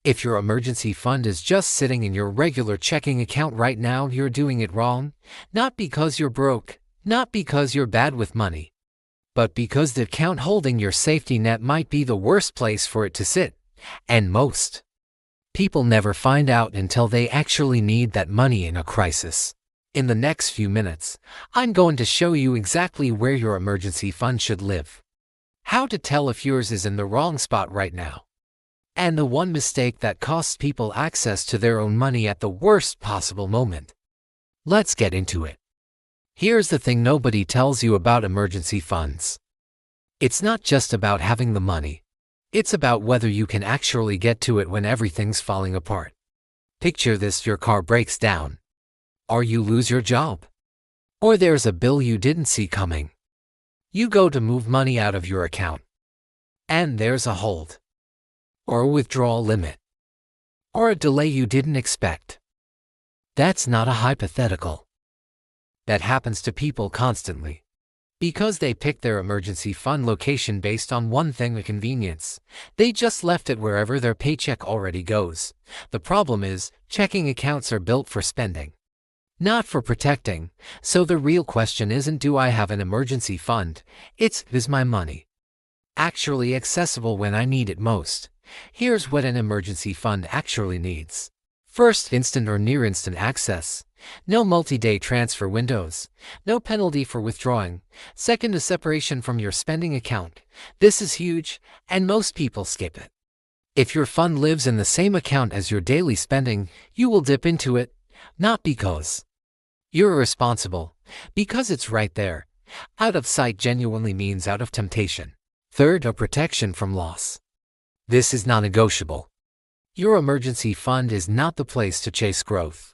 If your emergency fund is just sitting in your regular checking account right now, you're doing it wrong. Not because you're broke, not because you're bad with money, but because the account holding your safety net might be the worst place for it to sit. And most people never find out until they actually need that money in a crisis. In the next few minutes, I'm going to show you exactly where your emergency fund should live, how to tell if yours is in the wrong spot right now, and the one mistake that costs people access to their own money at the worst possible moment. Let's get into it. Here's the thing nobody tells you about emergency funds. It's not just about having the money. It's about whether you can actually get to it when everything's falling apart. Picture this: your car breaks down, or you lose your job, or there's a bill you didn't see coming. You go to move money out of your account, and there's a hold, or a withdrawal limit, or a delay you didn't expect. That's not a hypothetical. That happens to people constantly, because they pick their emergency fund location based on one thing: convenience. They just left it wherever their paycheck already goes. The problem is, checking accounts are built for spending, not for protecting. So the real question isn't, do I have an emergency fund? It's, is my money actually accessible when I need it most? Here's what an emergency fund actually needs. First, instant or near instant access. No multi-day transfer windows. No penalty for withdrawing. Second, a separation from your spending account. This is huge, and most people skip it. If your fund lives in the same account as your daily spending, you will dip into it, not because you're irresponsible, because it's right there. Out of sight genuinely means out of temptation. Third, a protection from loss. This is non-negotiable. Your emergency fund is not the place to chase growth.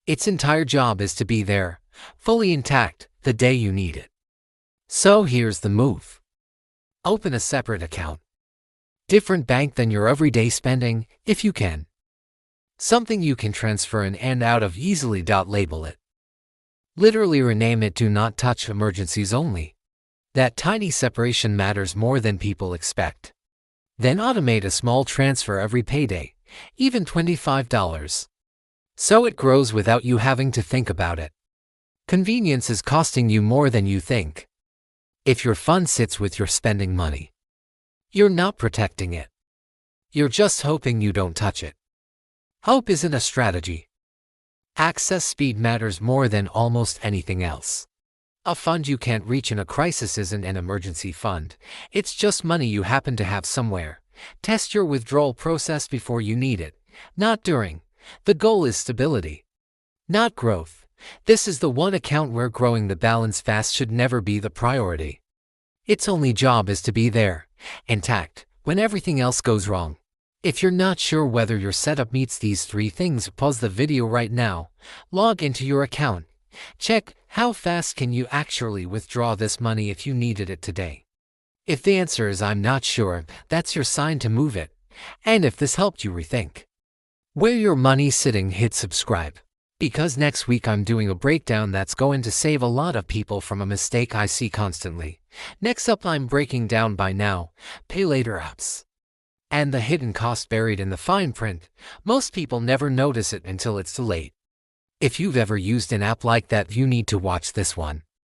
Its entire job is to be there, fully intact, the day you need it. So here's the move. Open a separate account. Different bank than your everyday spending, if you can. Something you can transfer in and out of easily. Label it. Literally rename it "Do Not Touch Emergencies Only." That tiny separation matters more than people expect. Then automate a small transfer every payday, even $25. So it grows without you having to think about it. Convenience is costing you more than you think. If your fund sits with your spending money, you're not protecting it. You're just hoping you don't touch it. Hope isn't a strategy. Access speed matters more than almost anything else. A fund you can't reach in a crisis isn't an emergency fund. It's just money you happen to have somewhere. Test your withdrawal process before you need it, not during. The goal is stability, not growth. This is the one account where growing the balance fast should never be the priority. Its only job is to be there, intact, when everything else goes wrong. If you're not sure whether your setup meets these 3 things, pause the video right now. Log into your account. Check how fast can you actually withdraw this money if you needed it today. If the answer is "I'm not sure," that's your sign to move it. And if this helped you rethink where your money's sitting, hit subscribe. Because next week I'm doing a breakdown that's going to save a lot of people from a mistake I see constantly. Next up, I'm breaking down buy now, pay later apps, and the hidden cost buried in the fine print. Most people never notice it until it's too late. If you've ever used an app like that, you need to watch this one.